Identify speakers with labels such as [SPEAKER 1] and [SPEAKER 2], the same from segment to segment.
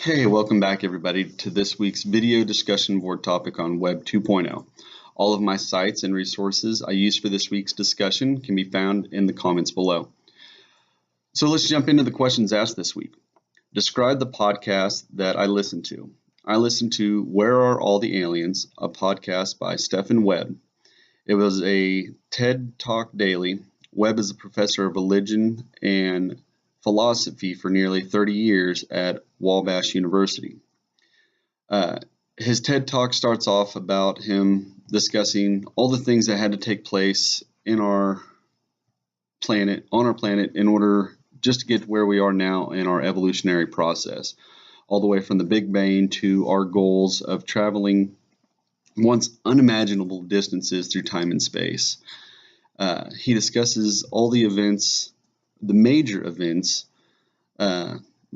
[SPEAKER 1] Hey, welcome back everybody to this week's video discussion board topic on Web 2.0. All of my sites and resources I use for this week's discussion can be found in the comments below. So let's jump into the questions asked this week. Describe the podcast that I listened to. I listened to Where Are All the Aliens, a podcast by Stephen Webb. It was a TED Talk daily. Webb is a professor of religion and philosophy for nearly 30 years at Wabash University. His TED Talk starts off about him discussing all the things that had to take place in on our planet, in order just to get to where we are now in our evolutionary process, all the way from the Big Bang to our goals of traveling once unimaginable distances through time and space. He discusses all the events, the major events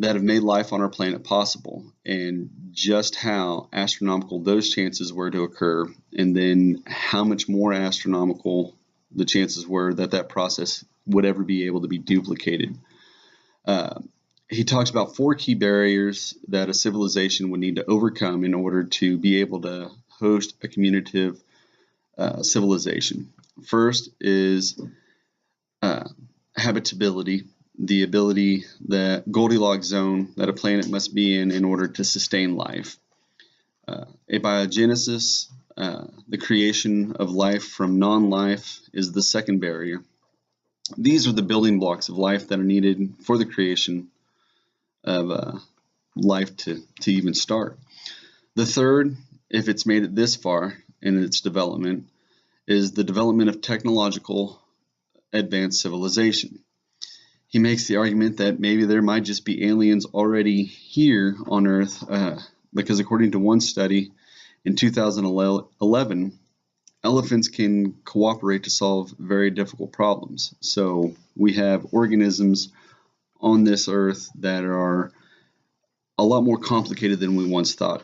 [SPEAKER 1] that have made life on our planet possible, and just how astronomical those chances were to occur, and then how much more astronomical the chances were that that process would ever be able to be duplicated. He talks about 4 key barriers that a civilization would need to overcome in order to be able to host a communicative civilization. First is habitability, the ability, the Goldilocks zone that a planet must be in order to sustain life. Abiogenesis, the creation of life from non-life, is the second barrier. These are the building blocks of life that are needed for the creation of life to even start. The third, if it's made it this far in its development, is the development of technological advanced civilization. He makes the argument that maybe there might just be aliens already here on Earth, because according to one study in 2011, elephants can cooperate to solve very difficult problems. So we have organisms on this Earth that are a lot more complicated than we once thought.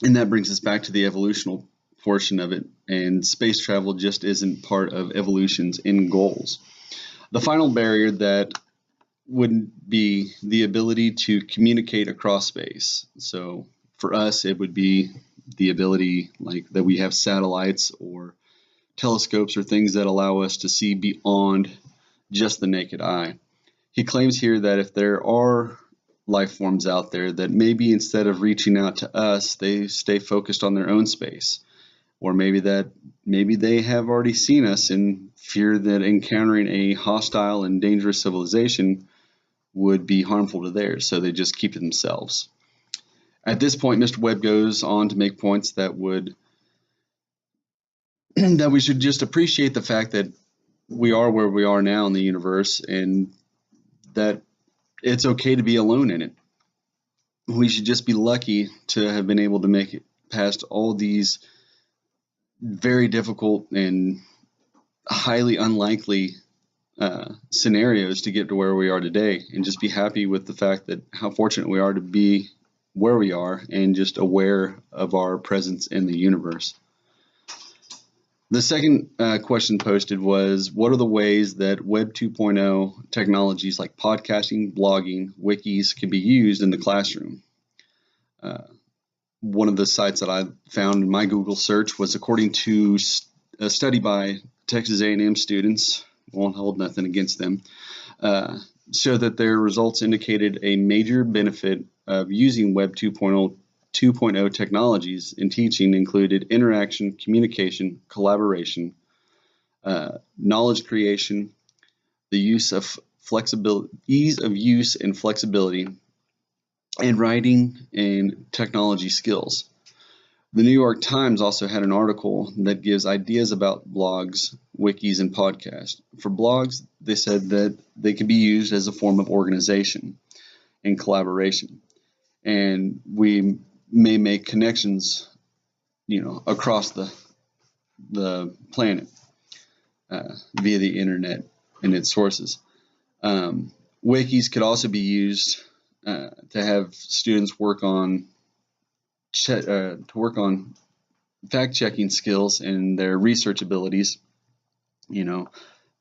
[SPEAKER 1] And that brings us back to the evolutional portion of it, and space travel just isn't part of evolution's end goals. The final barrier that would be the ability to communicate across space. So for us, it would be the ability like that we have satellites or telescopes or things that allow us to see beyond just the naked eye. He claims here that if there are life forms out there, that maybe instead of reaching out to us, they stay focused on their own space. Or maybe they have already seen us and fear that encountering a hostile and dangerous civilization would be harmful to theirs, so they just keep to themselves. At this point, Mr. Webb goes on to make points that we should just appreciate the fact that we are where we are now in the universe, and that it's okay to be alone in it. We should just be lucky to have been able to make it past all these very difficult and highly unlikely scenarios to get to where we are today, and just be happy with the fact that how fortunate we are to be where we are and just aware of our presence in the universe. The second question posted was, what are the ways that Web 2.0 technologies like podcasting, blogging, wikis can be used in the classroom? One of the sites that I found in my Google search was, according to a study by Texas A&M students, won't hold nothing against them, showed that their results indicated a major benefit of using Web 2.0 technologies in teaching included interaction, communication, collaboration, knowledge creation, the use of flexibility, ease of use and flexibility, and writing and technology skills. The New York Times also had an article that gives ideas about blogs, wikis, and podcasts. For blogs, they said that they can be used as a form of organization and collaboration, and we may make connections, across the planet via the internet and its sources. Wikis could also be used to have students work on fact-checking skills and their research abilities.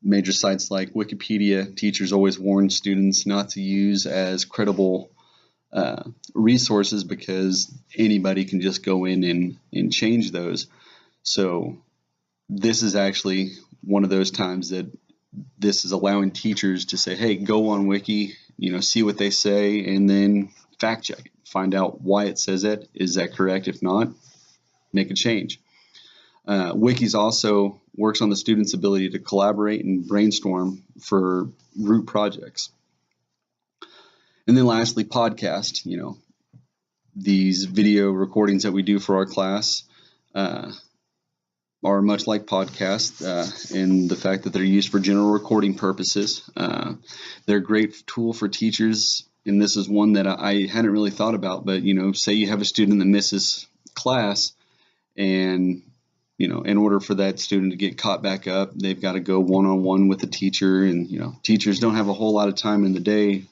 [SPEAKER 1] Major sites like Wikipedia, teachers always warn students not to use as credible resources, because anybody can just go in and change those. So this is actually one of those times that this is allowing teachers to say, hey, go on Wiki, see what they say, and then fact check it. Find out why it says it. Is that correct? If not, make a change. Wikis also works on the students' ability to collaborate and brainstorm for group projects. And then lastly, podcast. These video recordings that we do for our class are much like podcasts in the fact that they're used for general recording purposes. They're a great tool for teachers, and this is one that I hadn't really thought about, but say you have a student that misses class, and in order for that student to get caught back up, they've got to go one-on-one with the teacher, and teachers don't have a whole lot of time in the day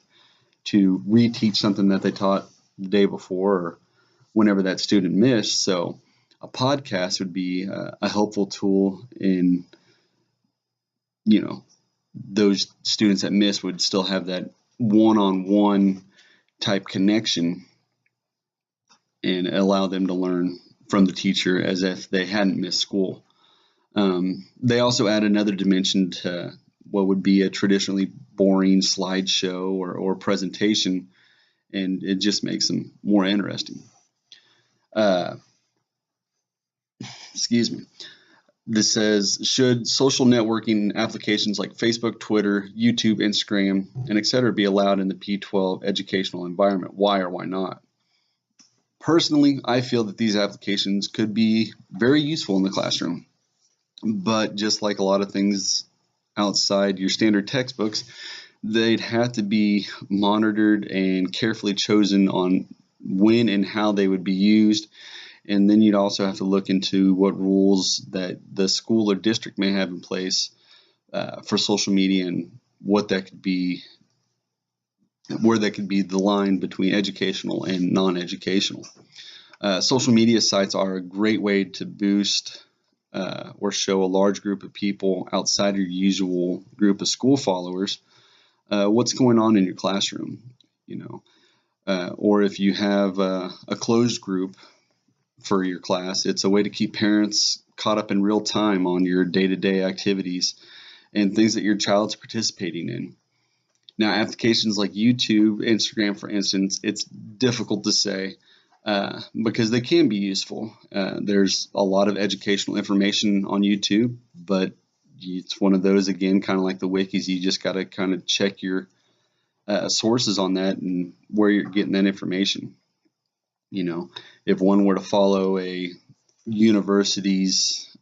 [SPEAKER 1] to reteach something that they taught the day before or whenever that student missed. So a podcast would be a helpful tool in, those students that miss would still have that one-on-one type connection and allow them to learn from the teacher as if they hadn't missed school. They also add another dimension to what would be a traditionally boring slideshow or presentation, and it just makes them more interesting. Excuse me. This says, should social networking applications like Facebook, Twitter, YouTube, Instagram, and etc. be allowed in the P12 educational environment? Why or why not? Personally, I feel that these applications could be very useful in the classroom, but just like a lot of things outside your standard textbooks, they'd have to be monitored and carefully chosen on when and how they would be used. And then you'd also have to look into what rules that the school or district may have in place for social media, and what that could be, where that could be the line between educational and non-educational. Social media sites are a great way to boost or show a large group of people outside your usual group of school followers what's going on in your classroom, or if you have a closed group for your class, it's a way to keep parents caught up in real time on your day-to-day activities and things that your child's participating in. Now, applications like YouTube, Instagram, for instance, it's difficult to say because they can be useful. There's a lot of educational information on YouTube, but it's one of those, again, kind of like the wikis, you just got to kind of check your sources on that and where you're getting that information. If one were to follow a university's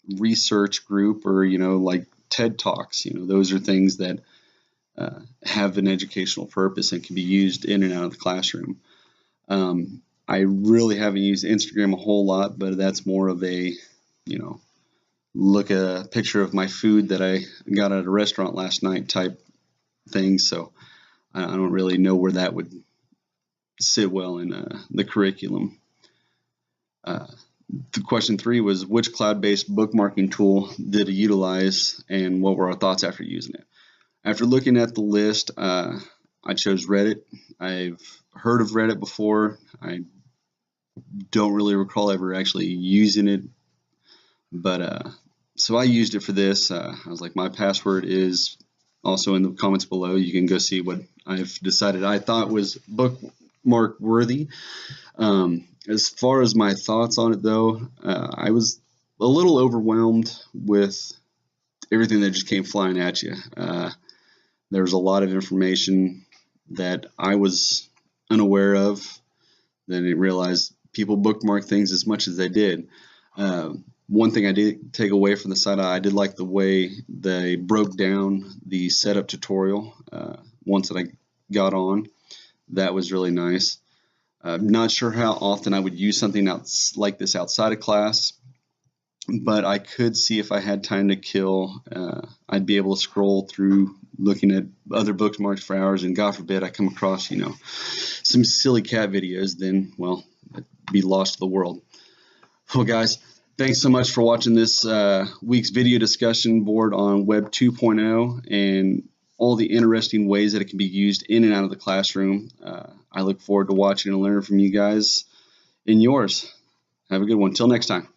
[SPEAKER 1] research group, or like TED Talks, those are things that have an educational purpose and can be used in and out of the classroom. I really haven't used Instagram a whole lot, but that's more of a, look at a picture of my food that I got at a restaurant last night type thing. So I don't really know where that would sit well in the curriculum. The question 3 was, which cloud-based bookmarking tool did you utilize, and what were our thoughts after using it? After looking at the list, I chose Reddit. I've heard of Reddit before. I don't really recall ever actually using it, but so I used it for this. I was like, my password is also in the comments below. You can go see what I've decided I thought was bookmark worthy. As far as my thoughts on it, though, I was a little overwhelmed with everything that just came flying at you. There's a lot of information that I was unaware of. Then I realized people bookmark things as much as they did. One thing I did take away from the site, I did like the way they broke down the setup tutorial once that I got on. That was really nice. I'm not sure how often I would use something like this outside of class, but I could see if I had time to kill, I'd be able to scroll through looking at other bookmarks for hours, and God forbid I come across, some silly cat videos, then, well, I'd be lost to the world. Well, guys, thanks so much for watching this week's video discussion board on Web 2.0 and all the interesting ways that it can be used in and out of the classroom. I look forward to watching and learning from you guys in yours. Have a good one. Till next time.